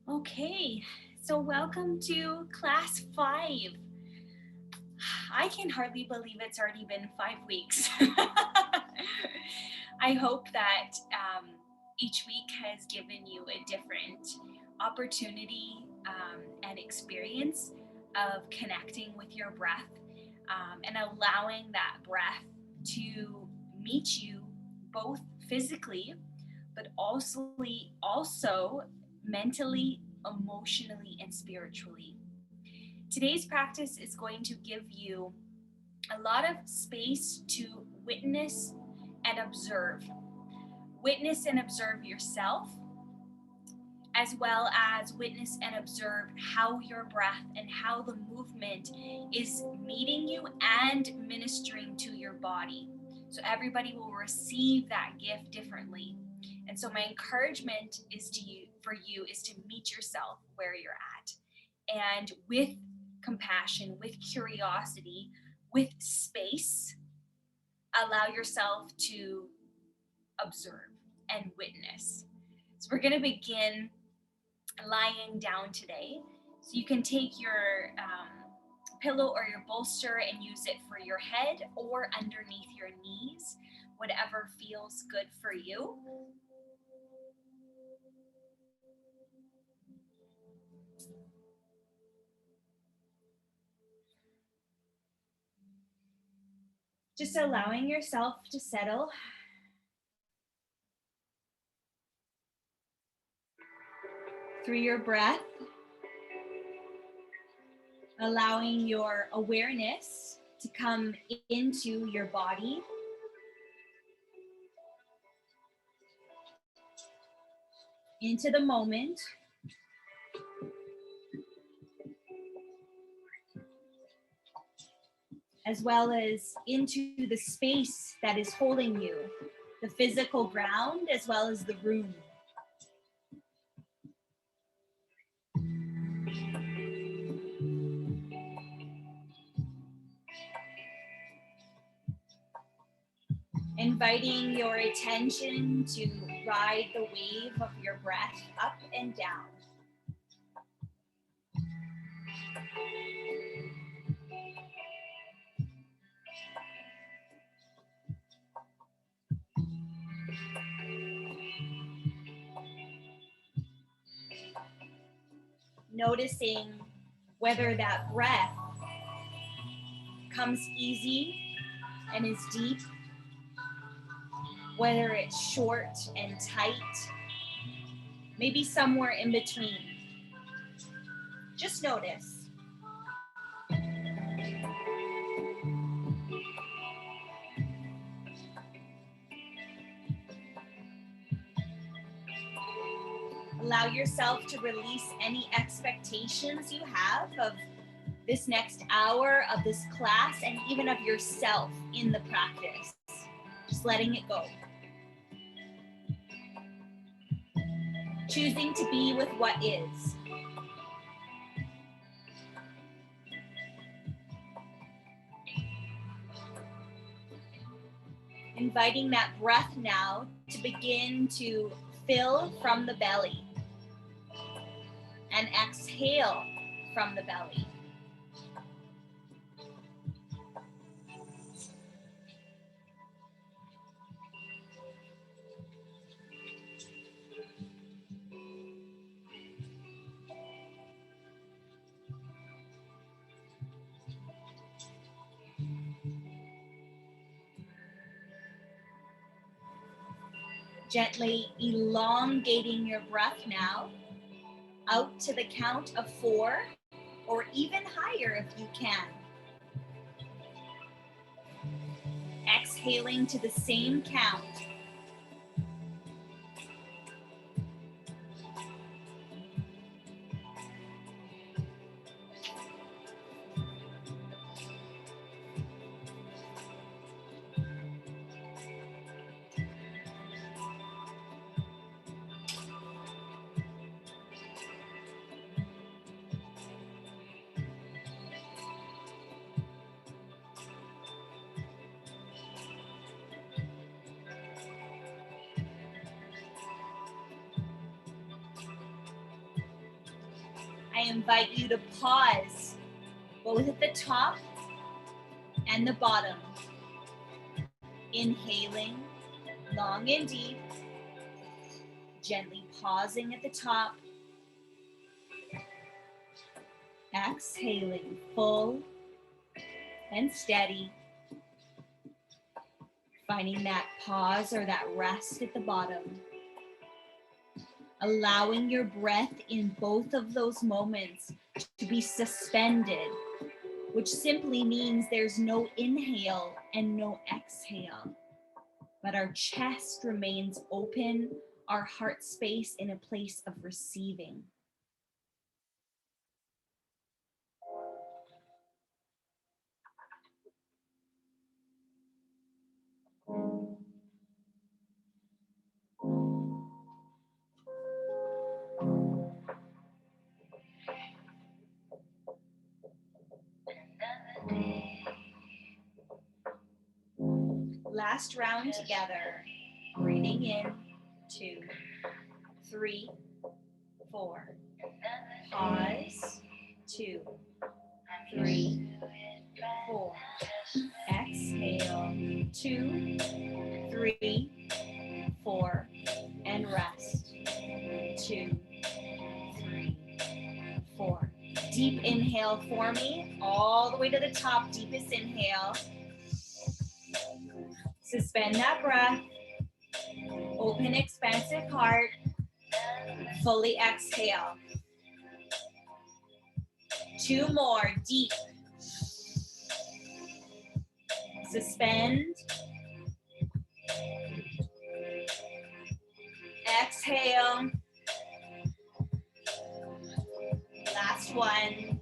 Okay, so welcome to class 5. I can hardly believe it's already been 5 weeks. I hope that each week has given you a different opportunity and experience of connecting with your breath and allowing that breath to meet you both physically, but also mentally, emotionally, and spiritually. Today's practice is going to give you a lot of space to witness and observe. Witness and observe yourself, as well as witness and observe how your breath and how the movement is meeting you and ministering to your body. So everybody will receive that gift differently. And so my encouragement is for you is to meet yourself where you're at. And with compassion, with curiosity, with space, allow yourself to observe and witness. So we're going to begin lying down today. So you can take your pillow or your bolster and use it for your head or underneath your knees, whatever feels good for you. Just allowing yourself to settle through your breath, allowing your awareness to come into your body, into the moment, as well as into the space that is holding you, the physical ground as well as the room. Inviting your attention to ride the wave of your breath up and down. Noticing whether that breath comes easy and is deep, whether it's short and tight, maybe somewhere in between. Just notice. Allow yourself to release any expectations you have of this next hour, of this class, and even of yourself in the practice. Just letting it go. Choosing to be with what is. Inviting that breath now to begin to fill from the belly and exhale from the belly. Gently elongating your breath now out to the count of 4 or even higher if you can. Exhaling to the same count. I invite you to pause both at the top and the bottom. Inhaling long and deep, gently pausing at the top. Exhaling full and steady. Finding that pause or that rest at the bottom. Allowing your breath in both of those moments to be suspended, which simply means there's no inhale and no exhale, but our chest remains open, our heart space in a place of receiving. Last round together. Breathing in, 2, 3, 4. Pause, 2, 3, 4. Exhale, 2, 3, 4. And rest, 2, 3, 4. Deep inhale for me, all the way to the top, deepest inhale. Suspend that breath. Open, expansive heart. Fully exhale. 2 more, deep. Suspend. Exhale. Last one.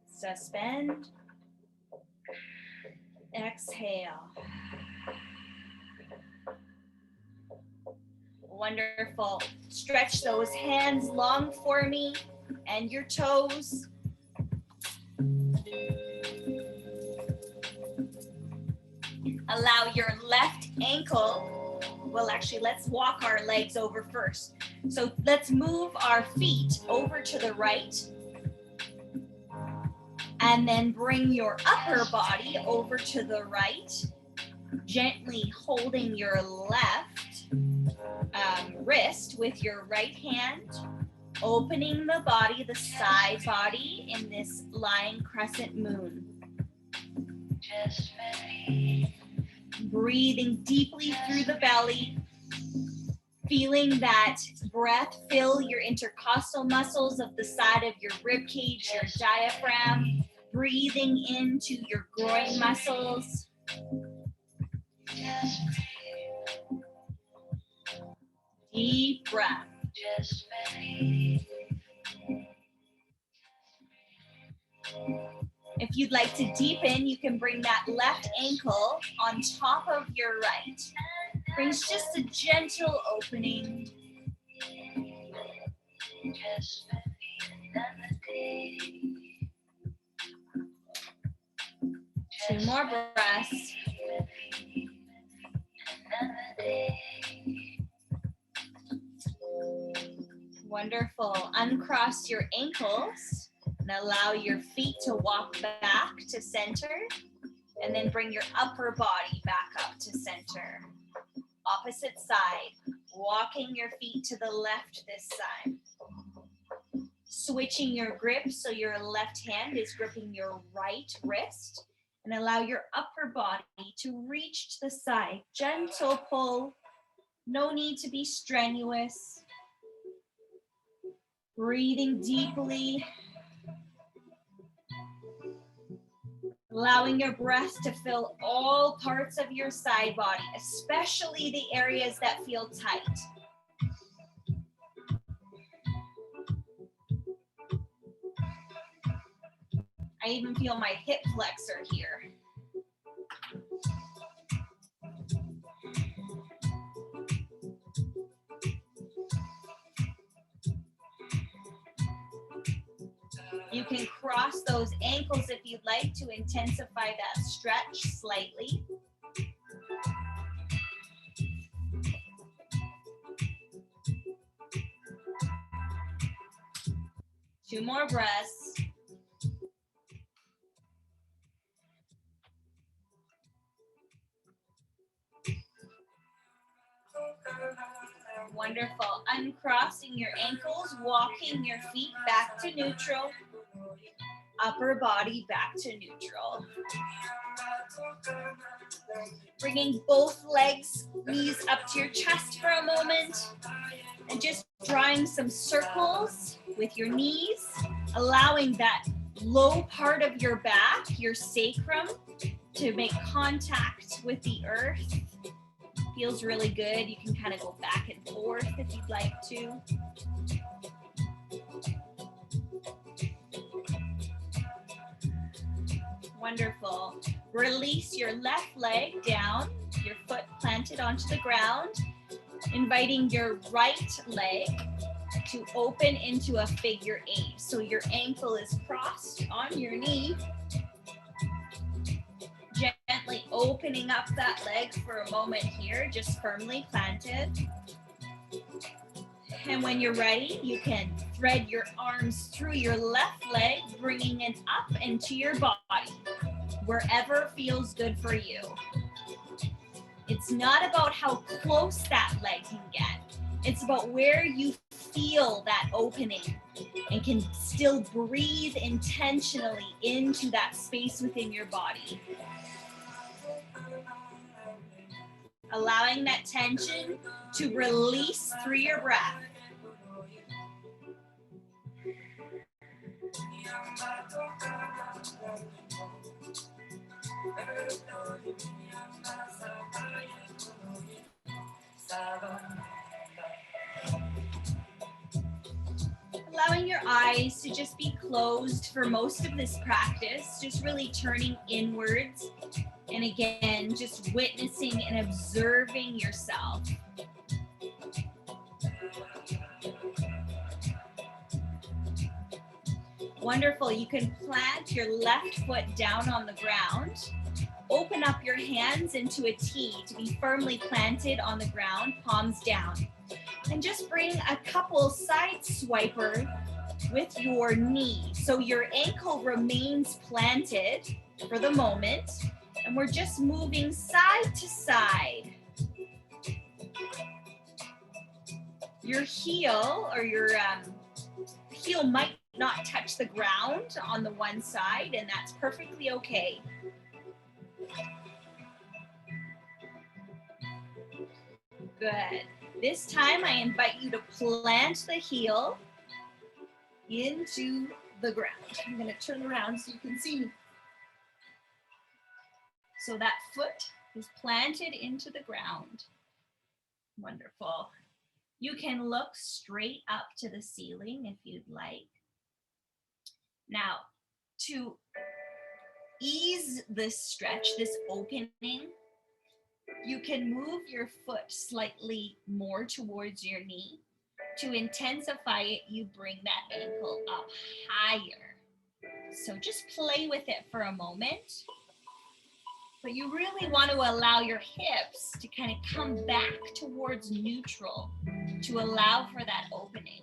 Suspend. Exhale. Wonderful. Stretch those hands long for me and your toes. Allow your left ankle. Well, actually, let's walk our legs over first. So let's move our feet over to the right. And then bring your upper body over to the right, gently holding your left wrist with your right hand, opening the body, the side body in this lying crescent moon. Breathing deeply through the belly, feeling that breath fill your intercostal muscles of the side of your rib cage, your diaphragm. Breathing into your groin muscles. Deep breath. If you'd like to deepen, you can bring that left ankle on top of your right. Brings just a gentle opening. 2 more breaths. Wonderful. Uncross your ankles and allow your feet to walk back to center. And then bring your upper body back up to center. Opposite side. Walking your feet to the left this side. Switching your grip so your left hand is gripping your right wrist. And allow your upper body to reach to the side. Gentle pull. No need to be strenuous. Breathing deeply. Allowing your breath to fill all parts of your side body, especially the areas that feel tight. I even feel my hip flexor here. You can cross those ankles if you'd like to intensify that stretch slightly. 2 more breaths. Wonderful. Uncrossing your ankles, walking your feet back to neutral. Upper body back to neutral. Bringing both legs, knees up to your chest for a moment. And just drawing some circles with your knees, allowing that low part of your back, your sacrum, to make contact with the earth. Feels really good. You can kind of go back and forth if you'd like to. Wonderful. Release your left leg down, your foot planted onto the ground, inviting your right leg to open into a figure 8. So your ankle is crossed on your knee. Gently opening up that leg for a moment here, just firmly planted. And when you're ready, you can thread your arms through your left leg, bringing it up into your body, wherever feels good for you. It's not about how close that leg can get. It's about where you feel that opening and can still breathe intentionally into that space within your body. Allowing that tension to release through your breath. Allowing your eyes to just be closed for most of this practice, just really turning inwards. And again, just witnessing and observing yourself. Wonderful. You can plant your left foot down on the ground. Open up your hands into a T to be firmly planted on the ground, palms down. And just bring a couple side swiper with your knee. So your ankle remains planted for the moment. And we're just moving side to side. Your heel or your heel might not touch the ground on the one side, and that's perfectly okay. Good. This time I invite you to plant the heel into the ground. I'm going to turn around so you can see me. So that foot is planted into the ground. Wonderful. You can look straight up to the ceiling if you'd like. Now, to ease this stretch, this opening, you can move your foot slightly more towards your knee. To intensify it, you bring that ankle up higher. So just play with it for a moment. But you really want to allow your hips to kind of come back towards neutral to allow for that opening.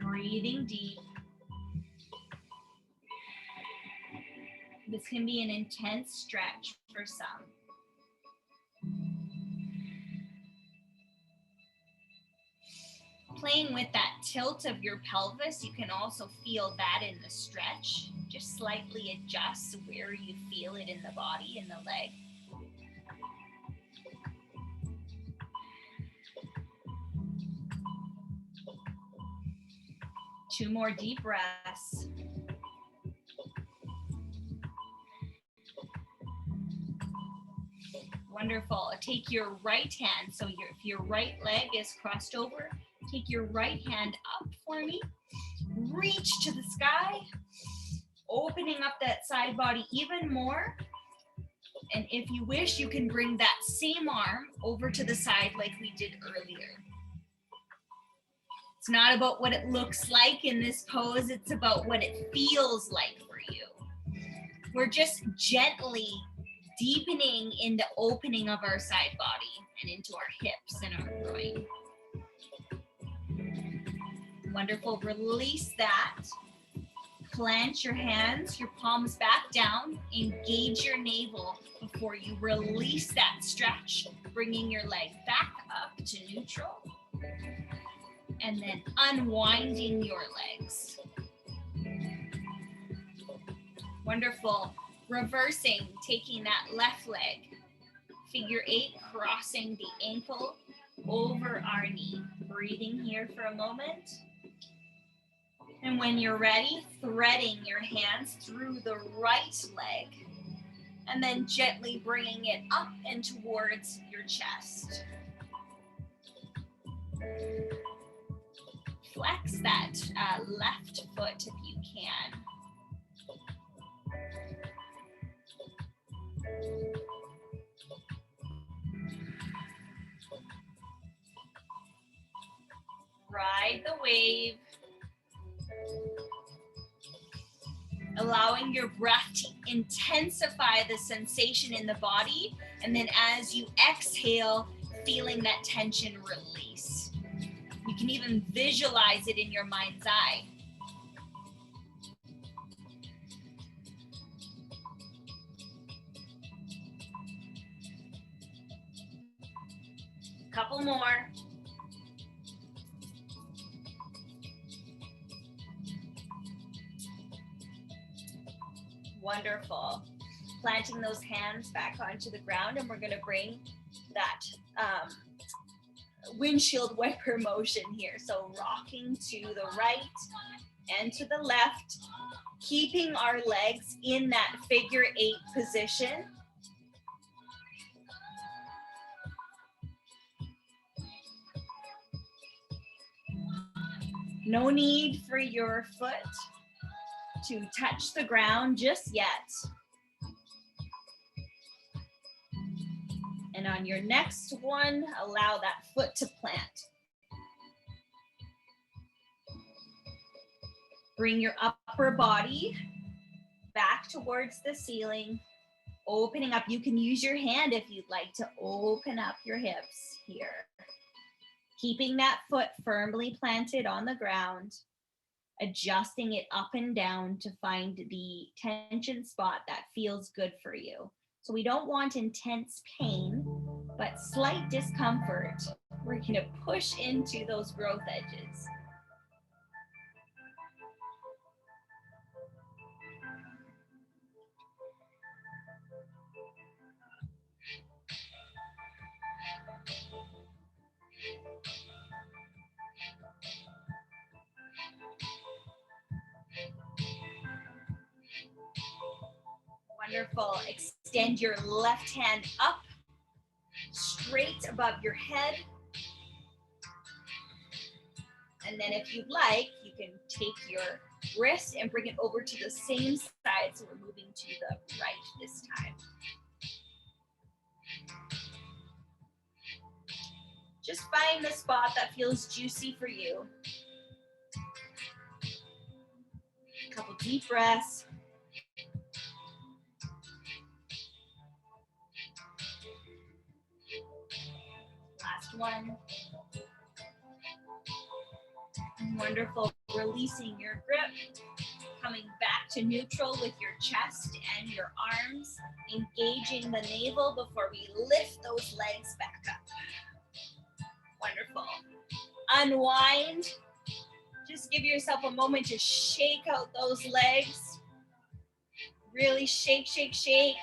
Breathing deep. This can be an intense stretch for some. Playing with that tilt of your pelvis, you can also feel that in the stretch. Just slightly adjust where you feel it in the body, in the leg. Two more deep breaths. Wonderful. Take your right hand. So if your right leg is crossed over, take your right hand up for me. Reach to the sky, opening up that side body even more. And if you wish, you can bring that same arm over to the side like we did earlier. It's not about what it looks like in this pose, it's about what it feels like for you. We're just gently deepening in the opening of our side body and into our hips and our groin. Wonderful. Release that. Plant your hands, your palms back down. Engage your navel before you release that stretch, bringing your leg back up to neutral. And then unwinding your legs. Wonderful. Reversing, taking that left leg. Figure 8, crossing the ankle over our knee. Breathing here for a moment. And when you're ready, threading your hands through the right leg. And then gently bringing it up and towards your chest. Flex that left foot if you can. Ride the wave. Allowing your breath to intensify the sensation in the body. And then as you exhale, feeling that tension release. You can even visualize it in your mind's eye. Couple more. Wonderful. Planting those hands back onto the ground, and we're going to bring that windshield wiper motion here. So rocking to the right and to the left, keeping our legs in that figure 8 position. No need for your foot to touch the ground just yet. And on your next one, allow that foot to plant. Bring your upper body back towards the ceiling, opening up. You can use your hand if you'd like to open up your hips here. Keeping that foot firmly planted on the ground, adjusting it up and down to find the tension spot that feels good for you. So we don't want intense pain, but slight discomfort. We're going to push into those growth edges. Wonderful. Extend your left hand up, straight above your head. And then if you'd like, you can take your wrist and bring it over to the same side. So we're moving to the right this time. Just find the spot that feels juicy for you. A couple deep breaths. Last one. Wonderful. Releasing your grip. Coming back to neutral with your chest and your arms. Engaging the navel before we lift those legs back up. Wonderful. Unwind. Just give yourself a moment to shake out those legs. Really shake, shake, shake.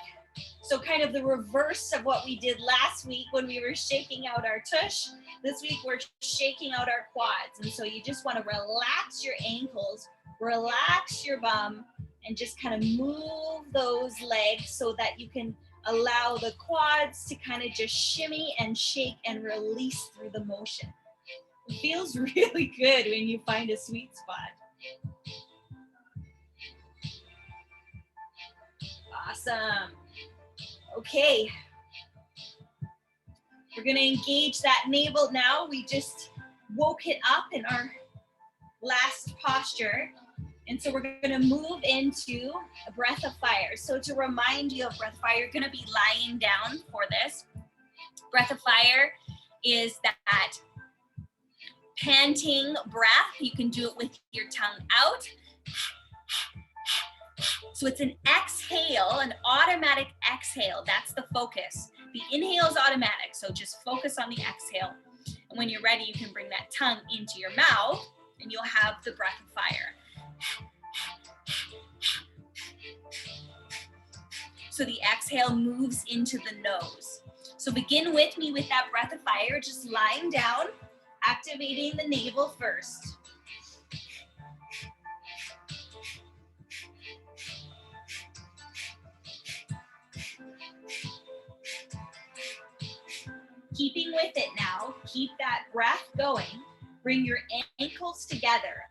So kind of the reverse of what we did last week when we were shaking out our tush. This week we're shaking out our quads. And so you just want to relax your ankles, relax your bum, and just kind of move those legs so that you can allow the quads to kind of just shimmy and shake and release through the motion. It feels really good when you find a sweet spot. Awesome. Okay. We're going to engage that navel now. We just woke it up in our last posture. And so we're going to move into a breath of fire. So to remind you of breath of fire, you're going to be lying down for this. Breath of fire is that panting breath. You can do it with your tongue out. So it's an exhale, an automatic exhale. That's the focus. The inhale is automatic, so just focus on the exhale. And when you're ready, you can bring that tongue into your mouth and you'll have the breath of fire. So the exhale moves into the nose. So begin with me with that breath of fire, just lying down, activating the navel first. Keeping with it now, keep that breath going. Bring your ankles together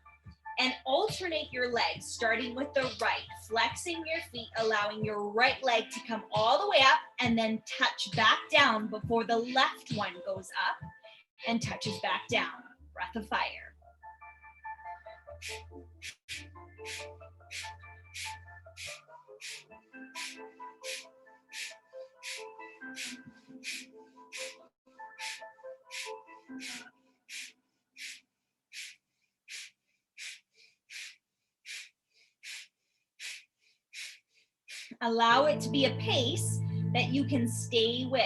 and alternate your legs, starting with the right, flexing your feet, allowing your right leg to come all the way up and then touch back down before the left one goes up and touches back down. Breath of fire. Allow it to be a pace that you can stay with.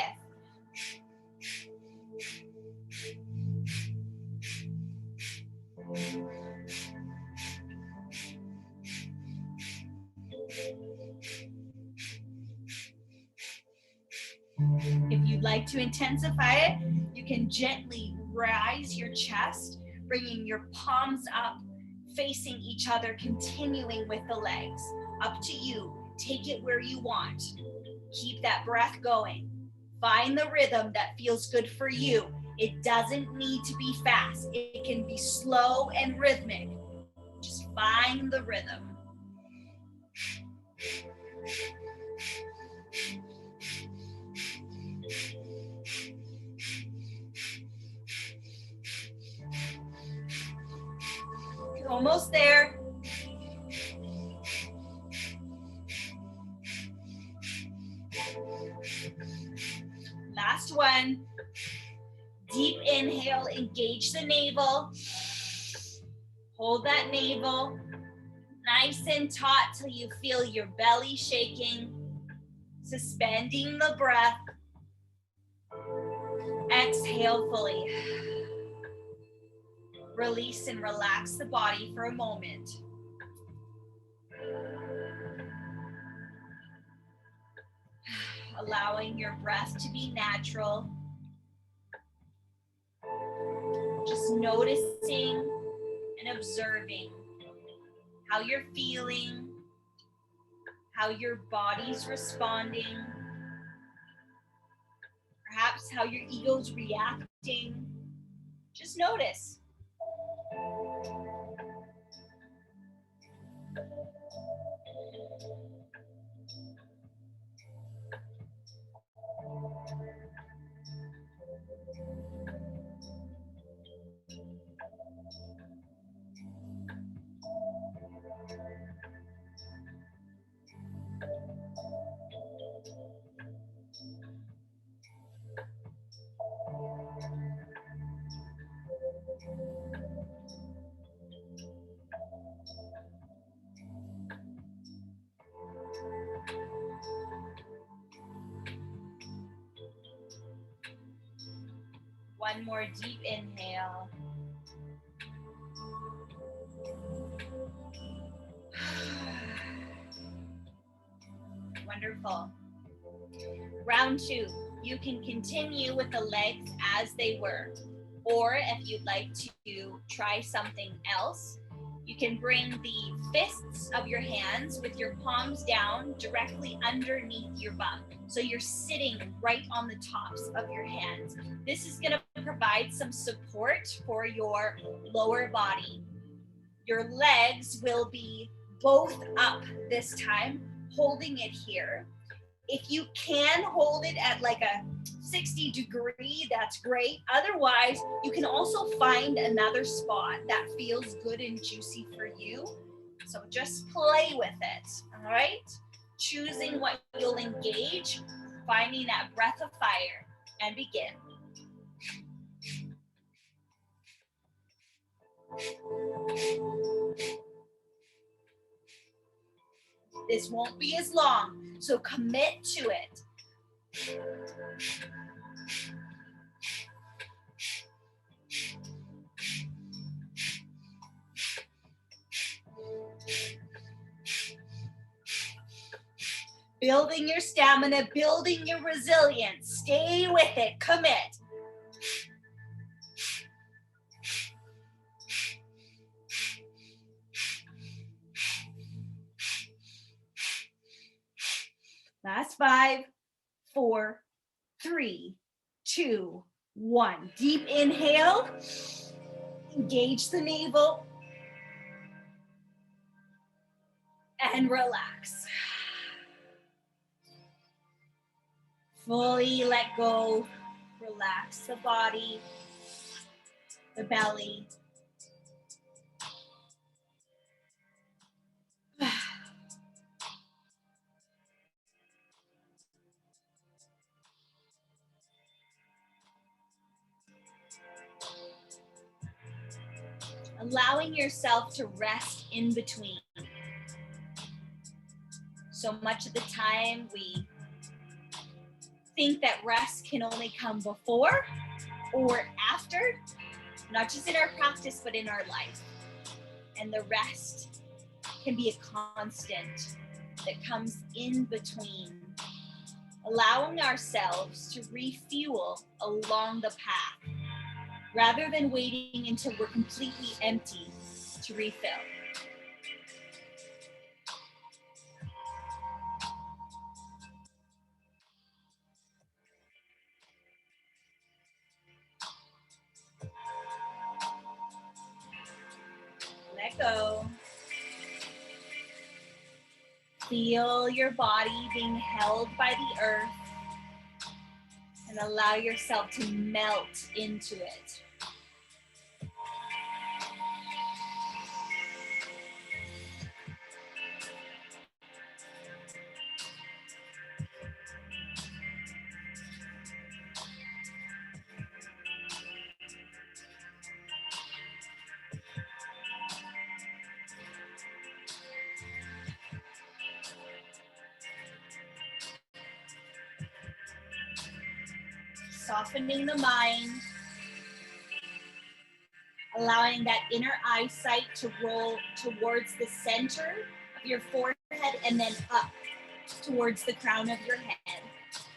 If you'd like to intensify it, you can gently rise your chest, bringing your palms up, facing each other, continuing with the legs. Up to you. Take it where you want. Keep that breath going. Find the rhythm that feels good for you. It doesn't need to be fast. It can be slow and rhythmic. Just find the rhythm. You're almost there. Last one. Deep inhale, engage the navel. Hold that navel nice and taut till you feel your belly shaking. Suspending the breath. Exhale fully. Release and relax the body for a moment. Allowing your breath to be natural. Just noticing and observing how you're feeling, how your body's responding, perhaps how your ego's reacting. Just notice. One more deep inhale. Wonderful. Round two, you can continue with the legs as they were. Or if you'd like to try something else, you can bring the fists of your hands with your palms down directly underneath your bum. So you're sitting right on the tops of your hands. This is going to provide some support for your lower body. Your legs will be both up this time, holding it here. If you can hold it at like a 60 degree, that's great. Otherwise, you can also find another spot that feels good and juicy for you. So just play with it, all right? Choosing what you'll engage, finding that breath of fire, and begin. This won't be as long, so commit to it. Building your stamina, building your resilience. Stay with it, commit. Last 5, 4, 3, 2, 1. Deep inhale. Engage the navel. And relax. Fully let go. Relax the body, the belly. Allowing yourself to rest in between. So much of the time we think that rest can only come before or after, not just in our practice, but in our life. And the rest can be a constant that comes in between, allowing ourselves to refuel along the path rather than waiting until we're completely empty to refill. Let go. Feel your body being held by the earth and allow yourself to melt into it. Softening the mind, allowing that inner eyesight to roll towards the center of your forehead and then up towards the crown of your head,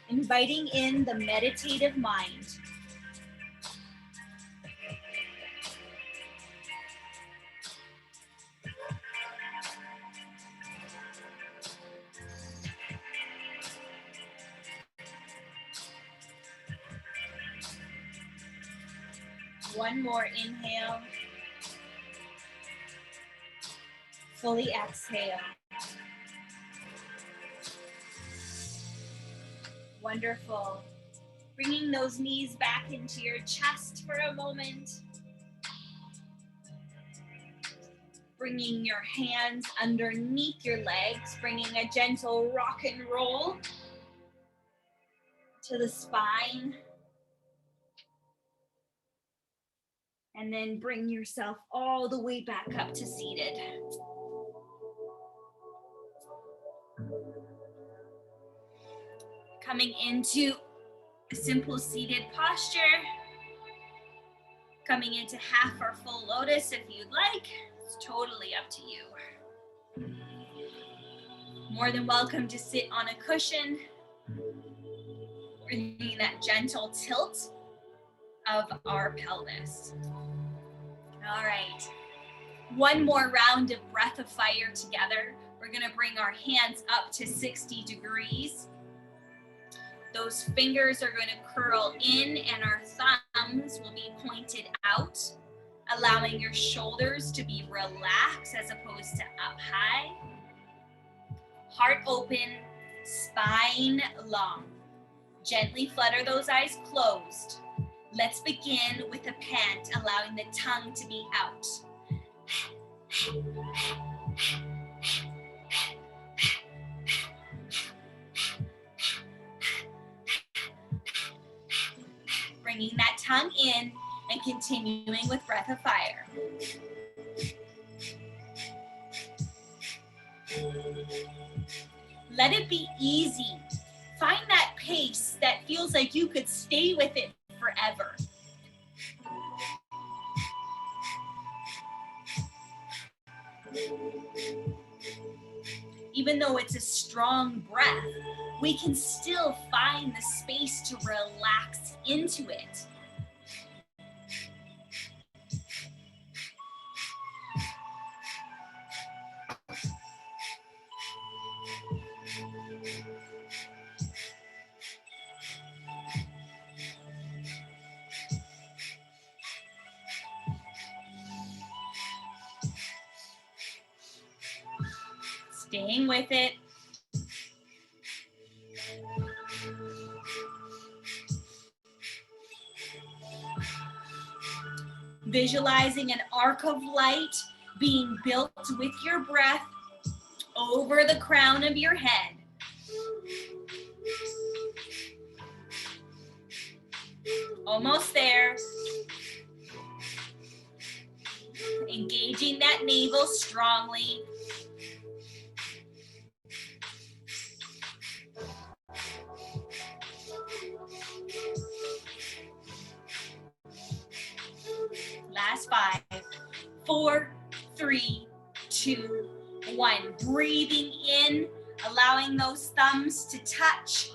inviting in the meditative mind. One more inhale. Fully exhale. Wonderful. Bringing those knees back into your chest for a moment. Bringing your hands underneath your legs, bringing a gentle rock and roll to the spine. And then bring yourself all the way back up to seated. Coming into a simple seated posture. Coming into half or full lotus if you'd like. It's totally up to you. More than welcome to sit on a cushion. Bringing that gentle tilt of our pelvis. All right. One more round of breath of fire together. We're going to bring our hands up to 60 degrees. Those fingers are going to curl in and our thumbs will be pointed out, allowing your shoulders to be relaxed as opposed to up high. Heart open, spine long. Gently flutter those eyes closed. Let's begin with a pant, allowing the tongue to be out. Bringing that tongue in and continuing with breath of fire. Let it be easy. Find that pace that feels like you could stay with it forever. Even though it's a strong breath, we can still find the space to relax into it. Staying with it. Visualizing an arc of light being built with your breath over the crown of your head. Almost there. Engaging that navel strongly. Last 5, 4, 3, 2, 1. Breathing in, allowing those thumbs to touch,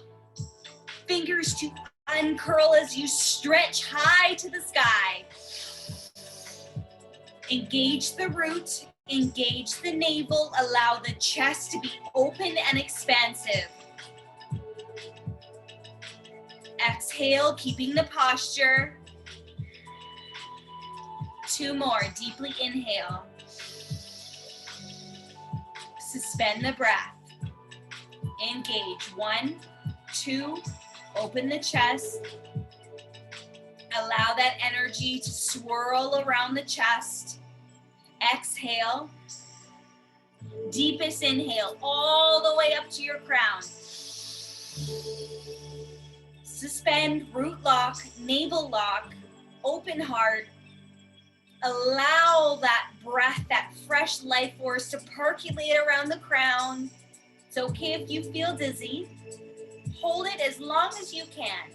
fingers to uncurl as you stretch high to the sky. Engage the root, engage the navel, allow the chest to be open and expansive. Exhale, keeping the posture. 2 more, deeply inhale. Suspend the breath. Engage, 1, 2, open the chest. Allow that energy to swirl around the chest. Exhale. Deepest inhale, all the way up to your crown. Suspend, root lock, navel lock, open heart. Allow that breath, that fresh life force to percolate around the crown. It's okay if you feel dizzy. Hold it as long as you can.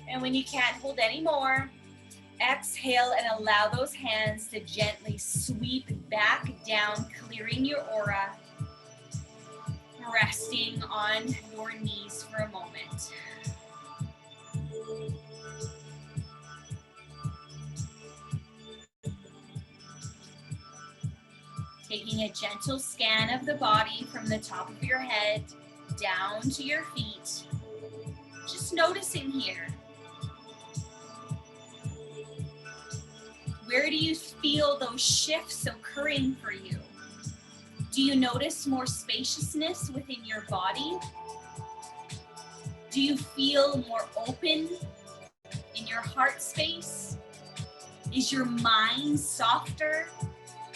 And when you can't hold anymore, exhale and allow those hands to gently sweep back down, clearing your aura. Resting on your knees for a moment. Taking a gentle scan of the body from the top of your head down to your feet. Just noticing here. Where do you feel those shifts occurring for you? Do you notice more spaciousness within your body? Do you feel more open in your heart space? Is your mind softer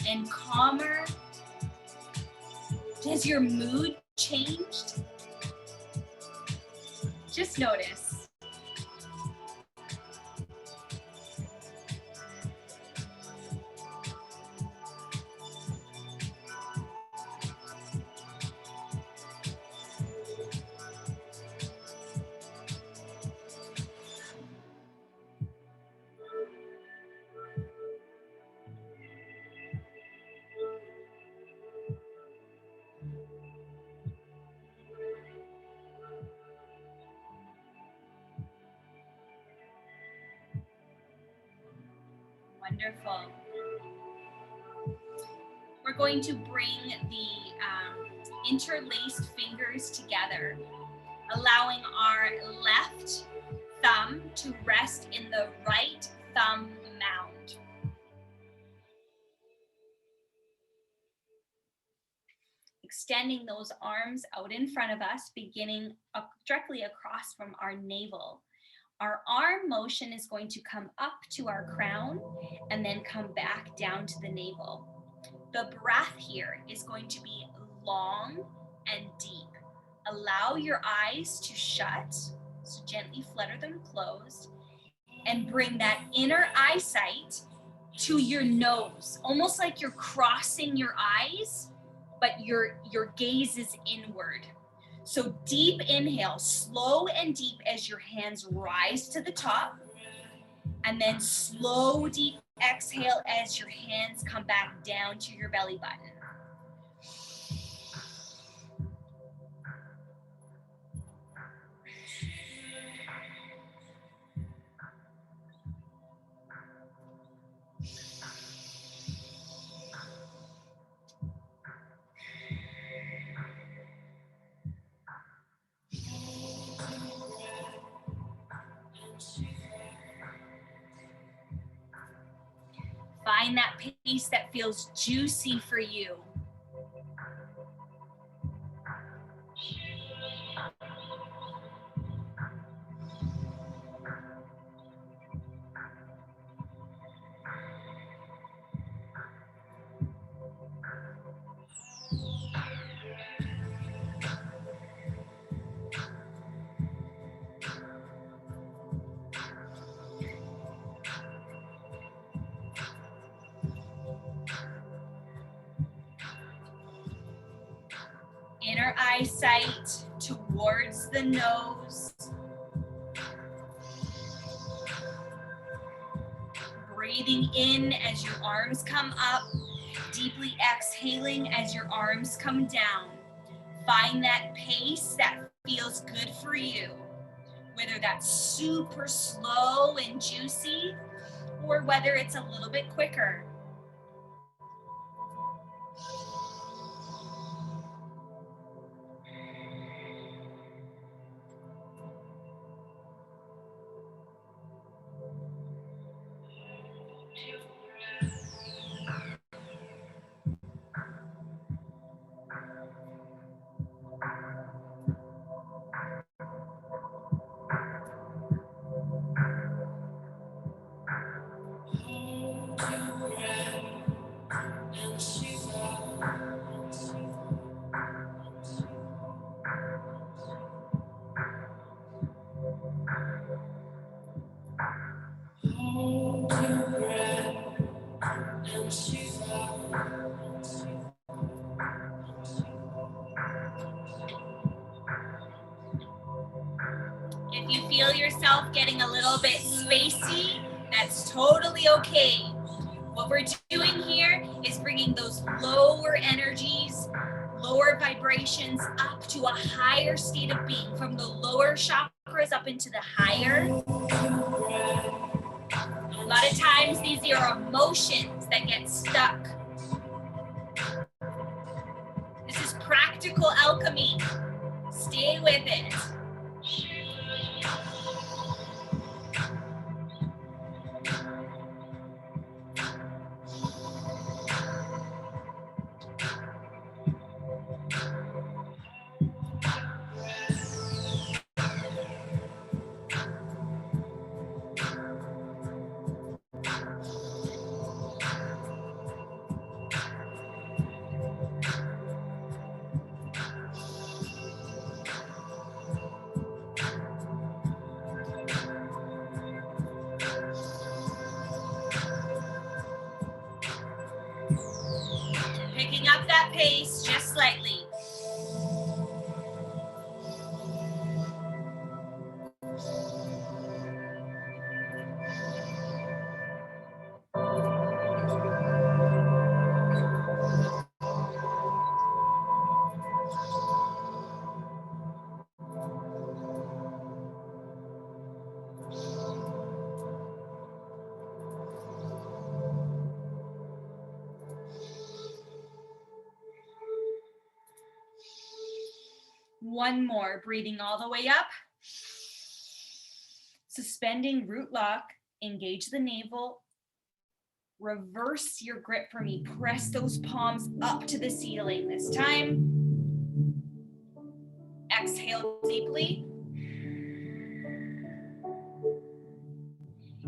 and calmer? Has your mood changed? Just notice. Wonderful. We're going to bring the interlaced fingers together, allowing our left thumb to rest in the right thumb mound. Extending those arms out in front of us, beginning directly across from our navel. Our arm motion is going to come up to our crown and then come back down to the navel. The breath here is going to be long and deep. Allow your eyes to shut, so gently flutter them closed, and bring that inner eyesight to your nose, almost like you're crossing your eyes, but your gaze is inward. So deep inhale, slow and deep as your hands rise to the top, and then slow, deep exhale as your hands come back down to your belly button. Find that pace that feels juicy for you. Inner eyesight towards the nose. Breathing in as your arms come up, deeply exhaling as your arms come down. Find that pace that feels good for you, whether that's super slow and juicy or whether it's a little bit quicker. If you feel yourself getting a little bit spacey, that's totally okay. What we're doing here is bringing those lower energies, lower vibrations up to a higher state of being, from the lower chakras up into the higher. A lot of times these are emotions that get stuck. This is practical alchemy. Stay with it. Picking up that pace just slightly. One more, breathing all the way up. Suspending root lock, engage the navel. Reverse your grip for me. Press those palms up to the ceiling this time. Exhale deeply.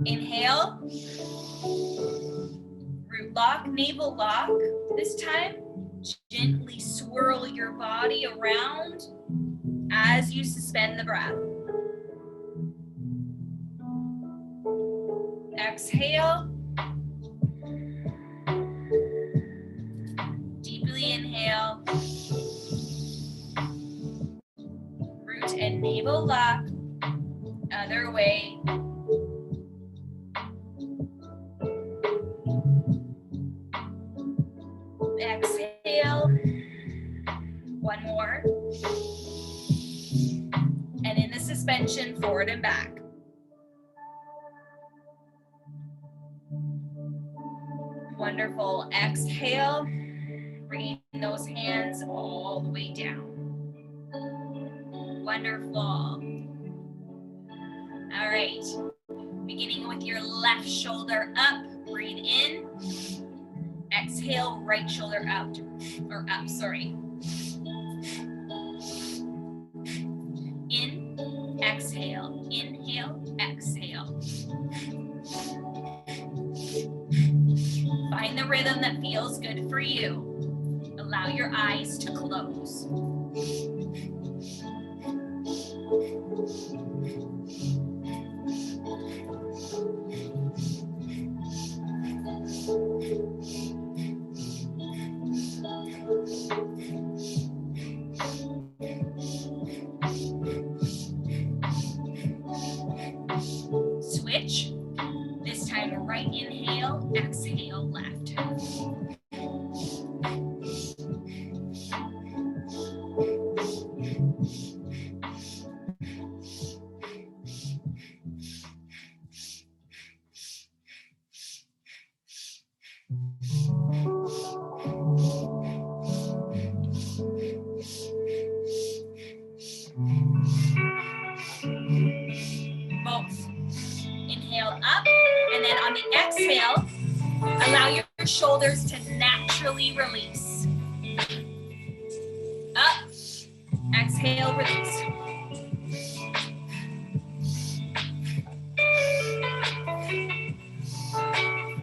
Inhale. Root lock, navel lock. This time, gently swirl your body around as you suspend the breath. Exhale. Deeply inhale. Root and navel lock. Other way. Exhale. One more. And in the suspension, forward and back. Wonderful. Exhale. Bring those hands all the way down. Wonderful. All right. Beginning with your left shoulder up. Breathe in. Exhale, right shoulder out, or up, sorry. In, exhale, inhale, exhale. Find the rhythm that feels good for you. Allow your eyes to close. Switch. This time, right inhale, exhale, left. Both. Inhale up, and then on the exhale, allow your shoulders to naturally release. Up, exhale, release.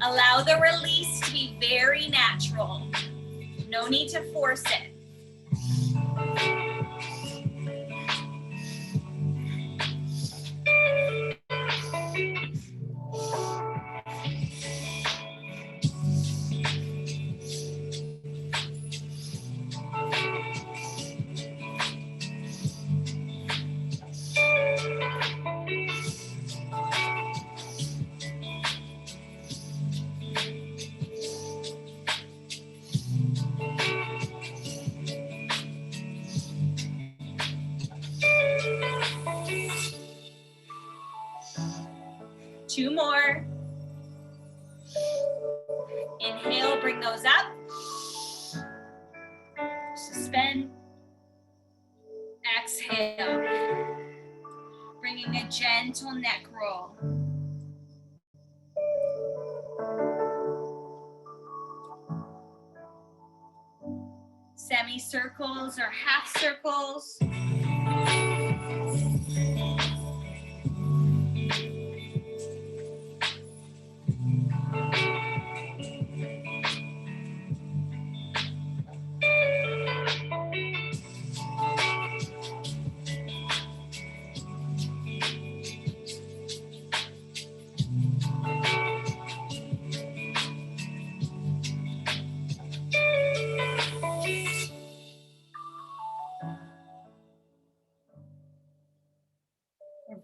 Allow the release to be very natural. No need to force it. Two more. Inhale, bring those up. Suspend. Exhale. Bringing a gentle neck roll. Semicircles or half circles.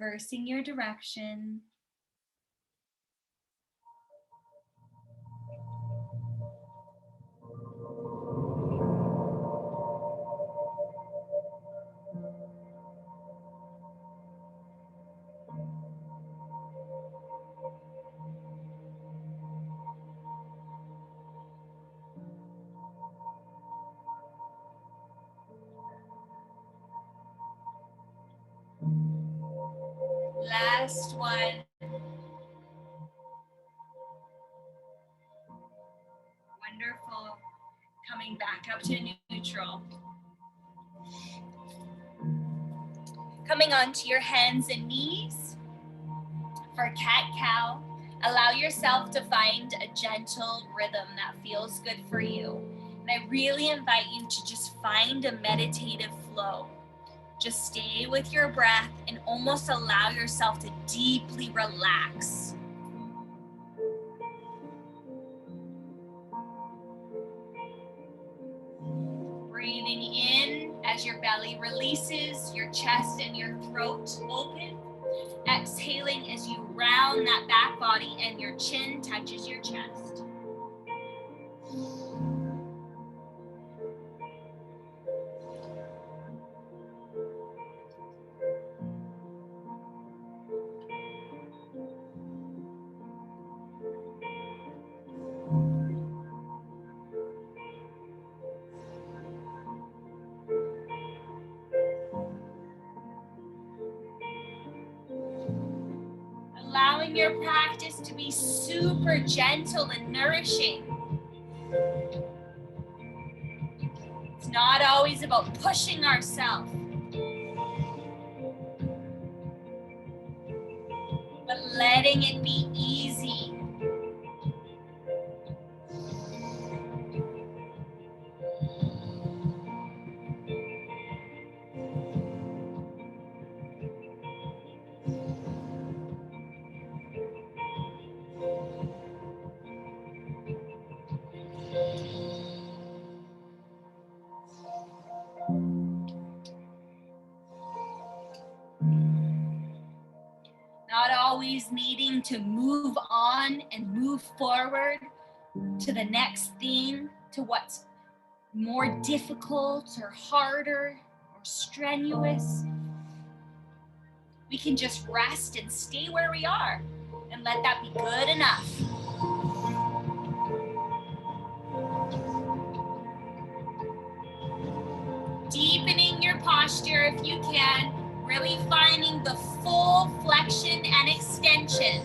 Reversing your direction. Last one. Wonderful. Coming back up to neutral. Coming onto your hands and knees for cat-cow. Allow yourself to find a gentle rhythm that feels good for you. And I really invite you to just find a meditative flow. Just stay with your breath and almost allow yourself to deeply relax. Breathing in as your belly releases, your chest and your throat open. Exhaling as you round that back body and your chin touches your chest. Allowing your practice to be super gentle and nourishing. It's not always about pushing ourselves, but letting it be easy. Not always needing to move on and move forward to the next thing, to what's more difficult or harder or strenuous. We can just rest and stay where we are and let that be good enough. Deepening your posture if you can, really finding the full flexion and extension.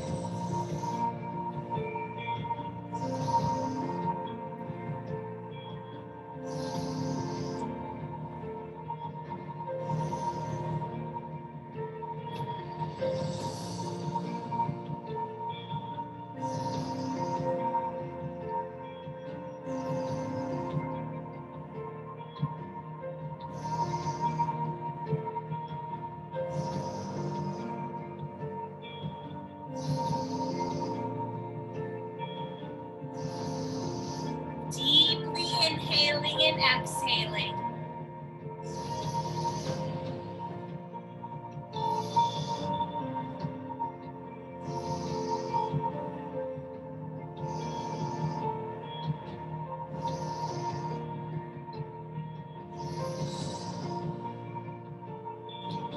Deeply inhaling and exhaling.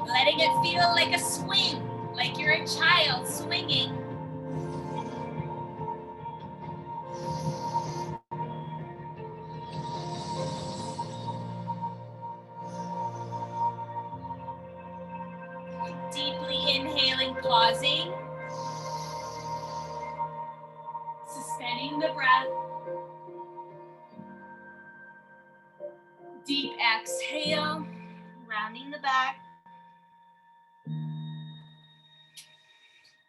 Letting it feel like a swing, like you're a child swinging. Deeply inhaling, pausing. Suspending the breath. Deep exhale, rounding the back.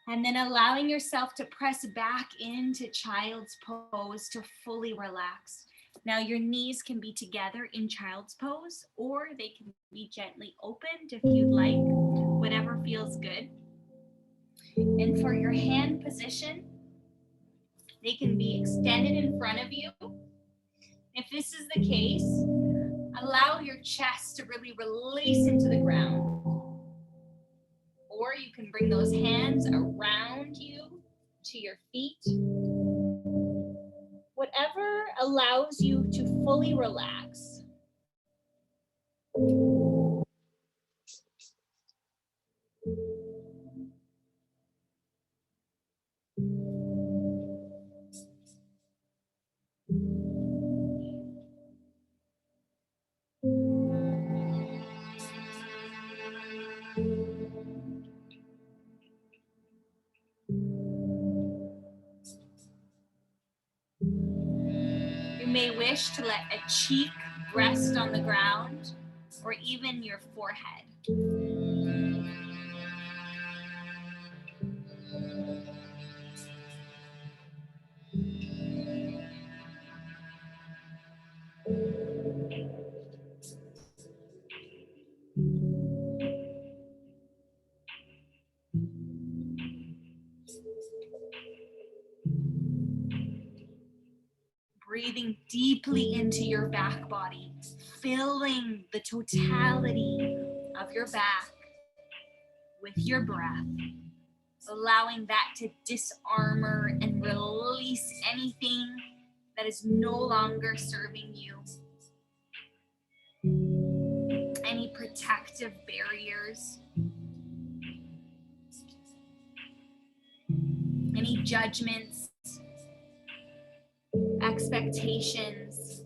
And then allowing yourself to press back into child's pose to fully relax. Now your knees can be together in child's pose, or they can be gently opened if you'd like, whatever feels good. And for your hand position, they can be extended in front of you. If this is the case, allow your chest to really release into the ground. Or you can bring those hands around you to your feet. Whatever allows you to fully relax. You may wish to let a cheek rest on the ground or even your forehead. deeply into your back body, filling the totality of your back with your breath, allowing that to disarmor and release anything that is no longer serving you, any protective barriers, any judgments, expectations.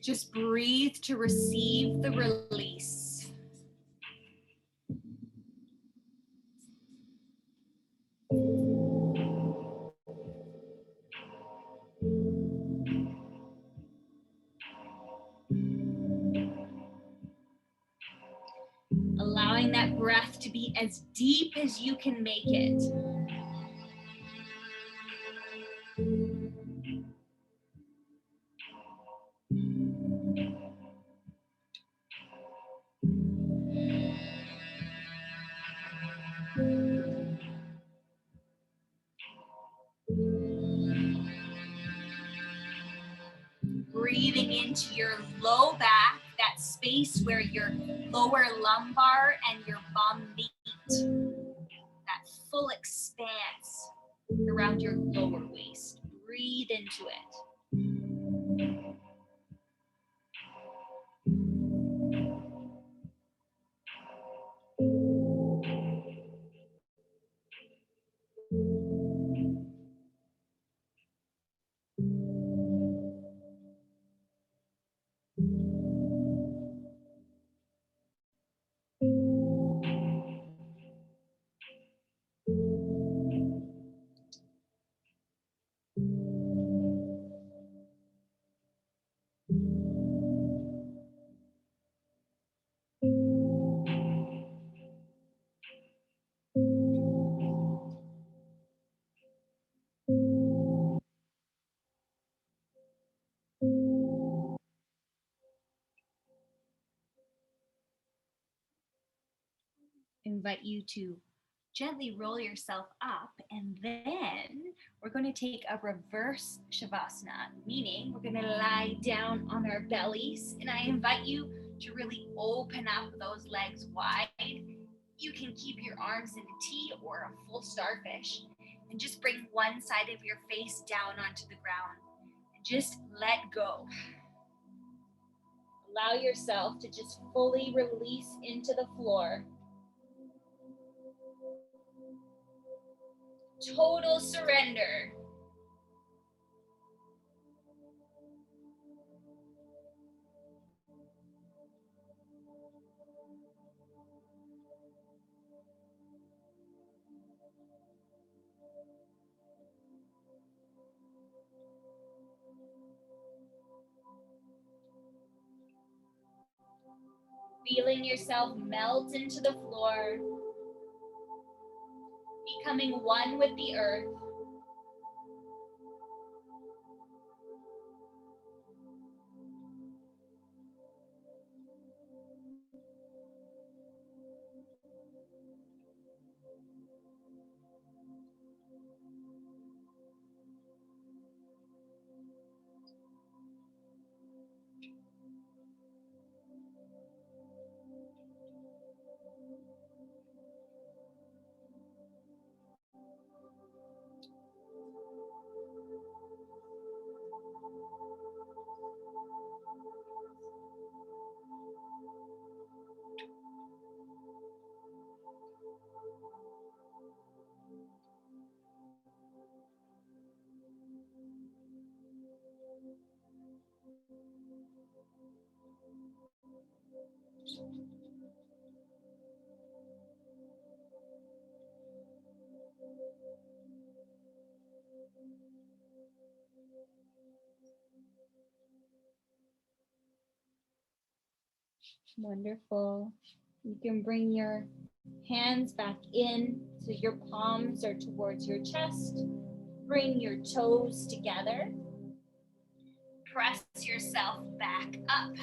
Just breathe to receive the release. Allowing that breath to be as deep as you can make it. Breathing into your low back, that space where your lower lumbar and your bum meet. That full expanse around your lower waist. Breathe into it. Invite you to gently roll yourself up, and then we're going to take a reverse shavasana, meaning we're going to lie down on our bellies, and I invite you to really open up those legs wide. You can keep your arms in a T or a full starfish, and just bring one side of your face down onto the ground and just let go. Allow yourself to just fully release into the floor. Total surrender. Feeling yourself melt into the floor, becoming one with the earth. Wonderful. You can bring your hands back in so your palms are towards your chest. Bring your toes together. Press yourself back up.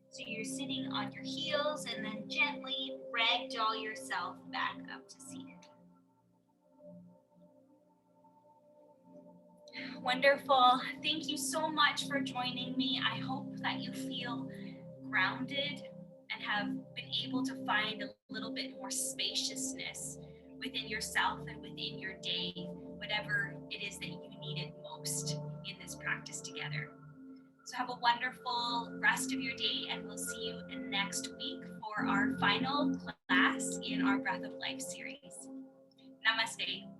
So you're sitting on your heels, and then gently ragdoll yourself back up to seated. Wonderful. Thank you so much for joining me. I hope that you feel grounded and have been able to find a little bit more spaciousness within yourself and within your day, whatever it is that you needed most in this practice together. So, have a wonderful rest of your day, and we'll see you next week for our final class in our Breath of Life series. Namaste.